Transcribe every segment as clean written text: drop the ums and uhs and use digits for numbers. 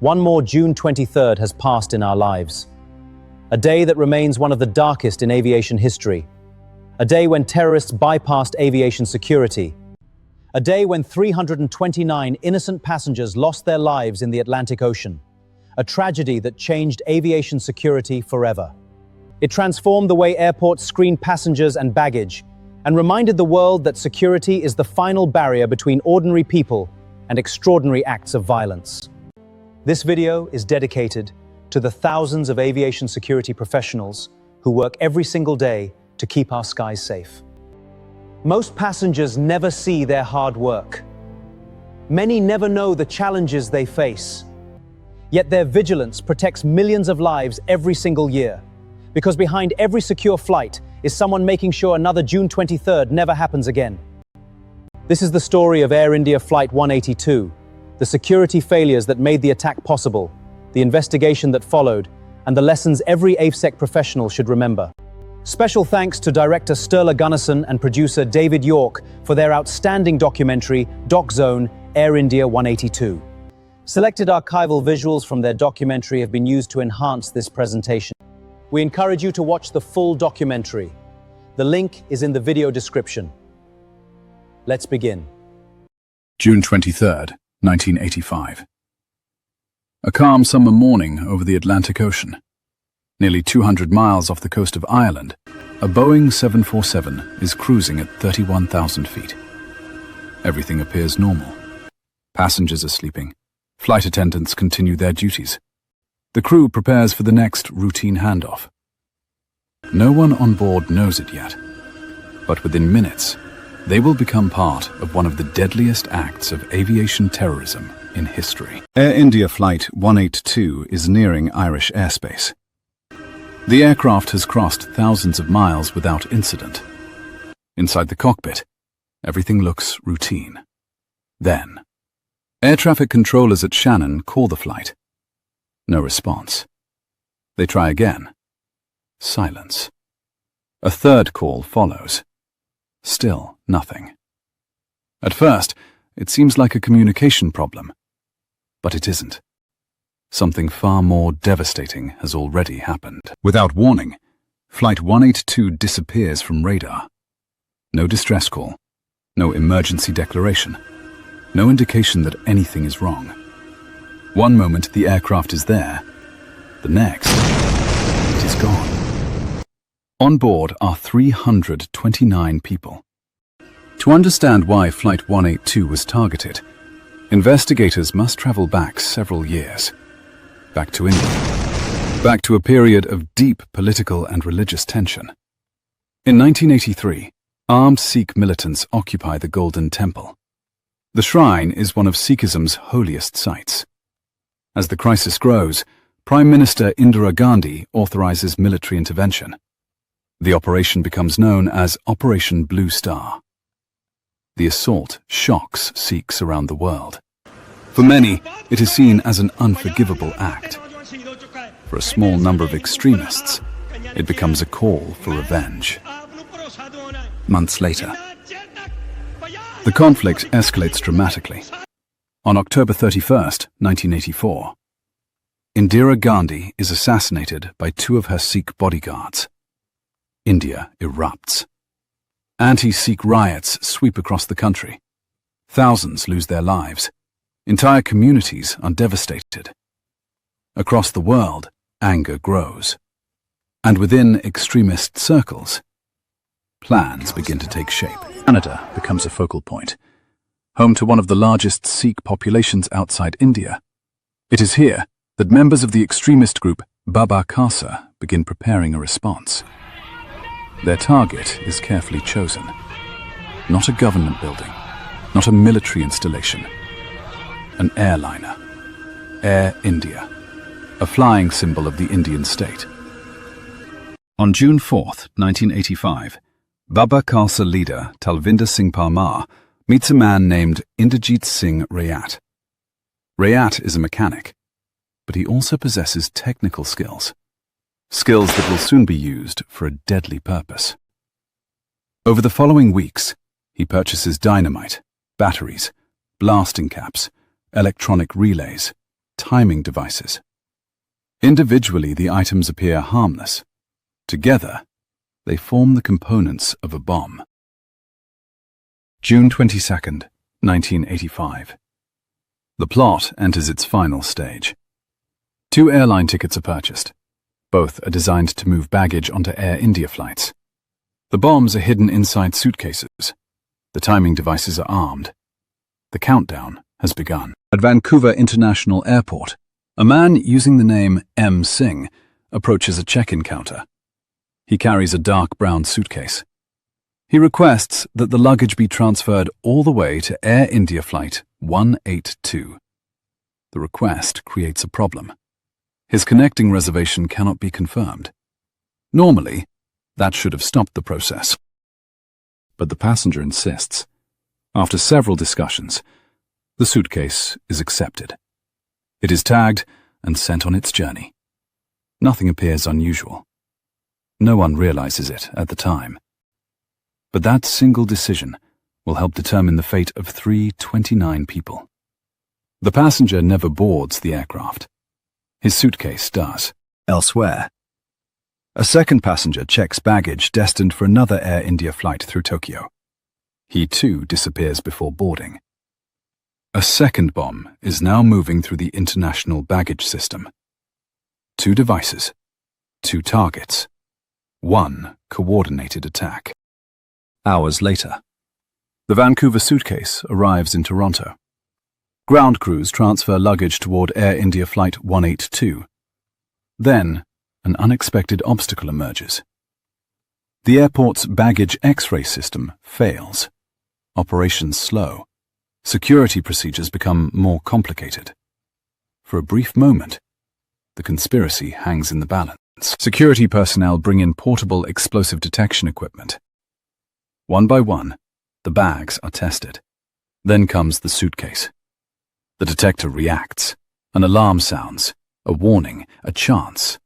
One more June 23rd has passed in our lives. A day that remains one of the darkest in aviation history. A day when terrorists bypassed aviation security. A day when 329 innocent passengers lost their lives in the Atlantic Ocean. A tragedy that changed aviation security forever. It transformed the way airports screen passengers and baggage, and reminded the world that security is the final barrier between ordinary people and extraordinary acts of violence. This video is dedicated to the thousands of aviation security professionals who work every single day to keep our skies safe. Most passengers never see their hard work. Many never know the challenges they face. Yet their vigilance protects millions of lives every single year. Because behind every secure flight is someone making sure another June 23rd never happens again. This is the story of Air India Flight 182, the security failures that made the attack possible, the investigation that followed, and the lessons every AVSEC professional should remember. Special thanks to director Sturla Gunnarsson and producer David York for their outstanding documentary, Doc Zone, Air India 182. Selected archival visuals from their documentary have been used to enhance this presentation. We encourage you to watch the full documentary. The link is in the video description. Let's begin. June 23rd, 1985. A calm summer morning over the Atlantic Ocean. Nearly 200 miles off the coast of Ireland, a Boeing 747 is cruising at 31,000 feet. Everything appears normal. Passengers are sleeping. Flight attendants continue their duties. The crew prepares for the next routine handoff. No one on board knows it yet, but within minutes, they will become part of one of the deadliest acts of aviation terrorism in history. Air India Flight 182 is nearing Irish airspace. The aircraft has crossed thousands of miles without incident. Inside the cockpit, everything looks routine. Then, air traffic controllers at Shannon call the flight. No response. They try again. Silence. A third call follows. Still nothing. At first, it seems like a communication problem, but it isn't. Something far more devastating has already happened. Without warning, Flight 182 disappears from radar. No distress call, no emergency declaration, no indication that anything is wrong. One moment the aircraft is there, the next, it is gone. On board are 329 people. To understand why Flight 182 was targeted, investigators must travel back several years. Back to India. Back to a period of deep political and religious tension. In 1983, armed Sikh militants occupy the Golden Temple. The shrine is one of Sikhism's holiest sites. As the crisis grows, Prime Minister Indira Gandhi authorizes military intervention. The operation becomes known as Operation Blue Star. The assault shocks Sikhs around the world. For many, it is seen as an unforgivable act. For a small number of extremists, it becomes a call for revenge. Months later, the conflict escalates dramatically. On October 31st, 1984, Indira Gandhi is assassinated by two of her Sikh bodyguards. India erupts. Anti-Sikh riots sweep across the country. Thousands lose their lives. Entire communities are devastated. Across the world, anger grows. And within extremist circles, plans begin to take shape. Canada becomes a focal point, home to one of the largest Sikh populations outside India. It is here that members of the extremist group Baba Khalsa begin preparing a response. Their target is carefully chosen. Not a government building, not a military installation. An airliner, Air India, a flying symbol of the Indian state. On June 4th, 1985, Baba Khalsa leader Talvinder Singh Parmar meets a man named Inderjeet Singh Rayat. Rayat is a mechanic, but he also possesses technical skills. Skills that will soon be used for a deadly purpose. Over the following weeks, he purchases dynamite, batteries, blasting caps, electronic relays, timing devices. Individually, the items appear harmless. Together, they form the components of a bomb. June 22nd, 1985. The plot enters its final stage. 2 airline tickets are purchased. Both are designed to move baggage onto Air India flights. The bombs are hidden inside suitcases. The timing devices are armed. The countdown has begun. At Vancouver International Airport, a man using the name M. Singh approaches a check-in counter. He carries a dark brown suitcase. He requests that the luggage be transferred all the way to Air India Flight 182. The request creates a problem. His connecting reservation cannot be confirmed. Normally, that should have stopped the process. But the passenger insists. After several discussions, the suitcase is accepted. It is tagged and sent on its journey. Nothing appears unusual. No one realizes it at the time. But that single decision will help determine the fate of 329 people. The passenger never boards the aircraft. His suitcase does. Elsewhere, a second passenger checks baggage destined for another Air India flight through Tokyo. He too disappears before boarding. A second bomb is now moving through the international baggage system. 2 devices, 2 targets, 1 coordinated attack. Hours later, the Vancouver suitcase arrives in Toronto. Ground crews transfer luggage toward Air India Flight 182. Then, an unexpected obstacle emerges. The airport's baggage X-ray system fails. Operations slow. Security procedures become more complicated. For a brief moment, the conspiracy hangs in the balance. Security personnel bring in portable explosive detection equipment. One by one, the bags are tested. Then comes the suitcase. The detector reacts. An alarm sounds, a warning, a chance.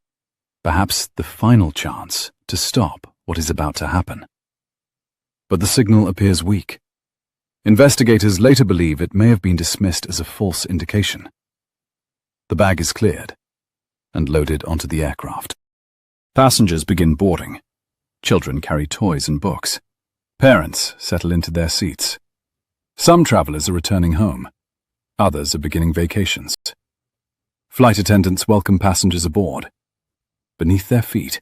Perhaps the final chance to stop what is about to happen. But the signal appears weak. Investigators later believe it may have been dismissed as a false indication. The bag is cleared and loaded onto the aircraft. Passengers begin boarding. Children carry toys and books. Parents settle into their seats. Some travelers are returning home. Others are beginning vacations. Flight attendants welcome passengers aboard. Beneath their feet,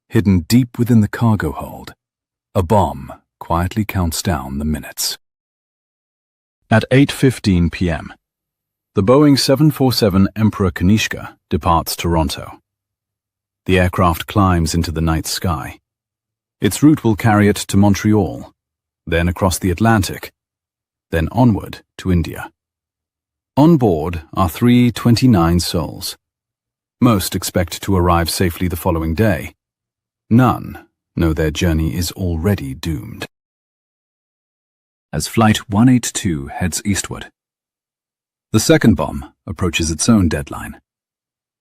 hidden deep within the cargo hold, a bomb quietly counts down the minutes. At 8:15 p.m., the Boeing 747 Emperor Kanishka departs Toronto. The aircraft climbs into the night sky. Its route will carry it to Montreal, then across the Atlantic, then onward to India. On board are 329 souls. Most expect to arrive safely the following day. None know their journey is already doomed. As Flight 182 heads eastward, the second bomb approaches its own deadline.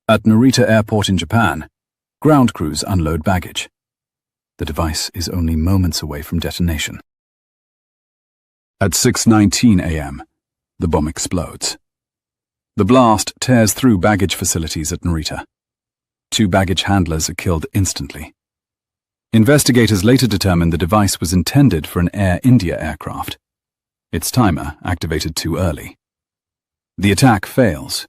At Narita Airport in Japan, ground crews unload baggage. The device is only moments away from detonation. At 6:19 a.m., the bomb explodes. The blast tears through baggage facilities at Narita. 2 baggage handlers are killed instantly. Investigators later determined the device was intended for an Air India aircraft. Its timer activated too early. The attack fails,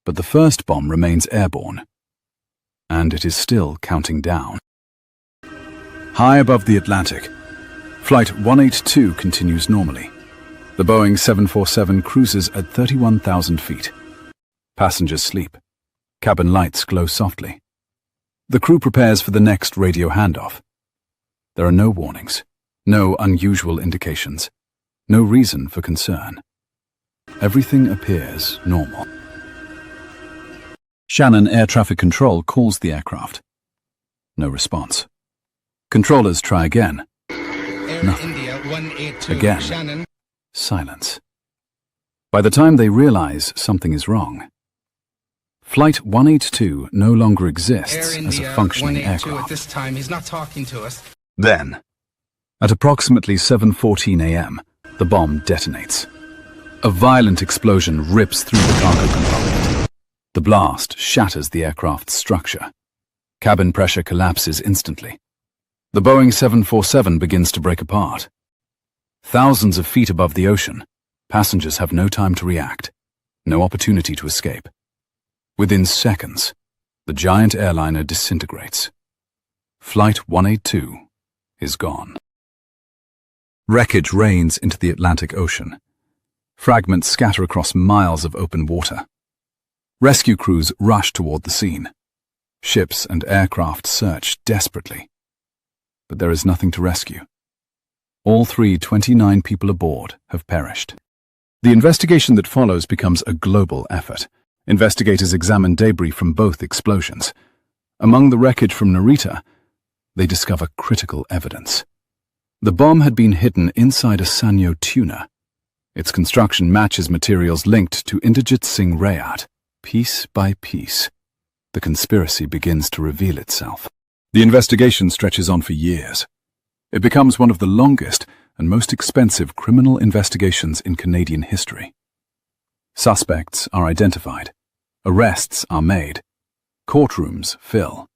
but the first bomb remains airborne. And it is still counting down. High above the Atlantic, Flight 182 continues normally. The Boeing 747 cruises at 31,000 feet. Passengers sleep. Cabin lights glow softly. The crew prepares for the next radio handoff. There are no warnings, no unusual indications, no reason for concern. Everything appears normal. Shannon Air Traffic Control calls the aircraft. No response. Controllers try again. Nothing. India 182, Again. Shannon. Silence. By the time they realize something is wrong, Flight 182 no longer exists Air as India a functioning 182 aircraft. at this time, he's not talking to us. Then, at approximately 7:14 a.m., the bomb detonates. A violent explosion rips through the cargo compartment. The blast shatters the aircraft's structure. Cabin pressure collapses instantly. The Boeing 747 begins to break apart. Thousands of feet above the ocean, passengers have no time to react, no opportunity to escape. Within seconds, the giant airliner disintegrates. Flight 182 is gone. Wreckage rains into the Atlantic Ocean. Fragments scatter across miles of open water. Rescue crews rush toward the scene. Ships and aircraft search desperately. But there is nothing to rescue. All 29 people aboard have perished. The investigation that follows becomes a global effort. Investigators examine debris from both explosions. Among the wreckage from Narita, they discover critical evidence. The bomb had been hidden inside a Sanyo tuna. Its construction matches materials linked to Inderjit Singh Rayat. Piece by piece, the conspiracy begins to reveal itself. The investigation stretches on for years. It becomes one of the longest and most expensive criminal investigations in Canadian history. Suspects are identified. Arrests are made. Courtrooms fill.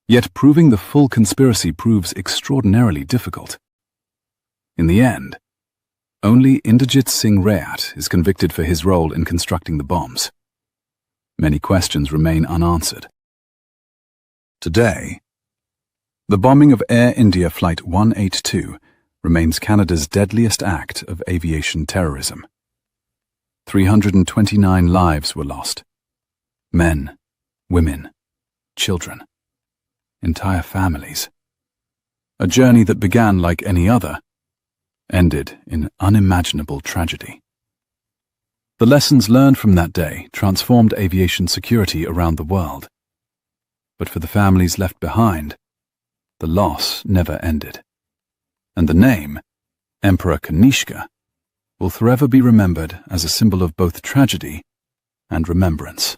Yet proving the full conspiracy proves extraordinarily difficult. In the end, only Inderjit Singh Rayat is convicted for his role in constructing the bombs. Many questions remain unanswered. Today, the bombing of Air India Flight 182 remains Canada's deadliest act of aviation terrorism. 329 lives were lost. Men, women, children, entire families. A journey that began like any other, ended in unimaginable tragedy. The lessons learned from that day transformed aviation security around the world. But for the families left behind, the loss never ended. And the name, Emperor Kanishka, will forever be remembered as a symbol of both tragedy and remembrance.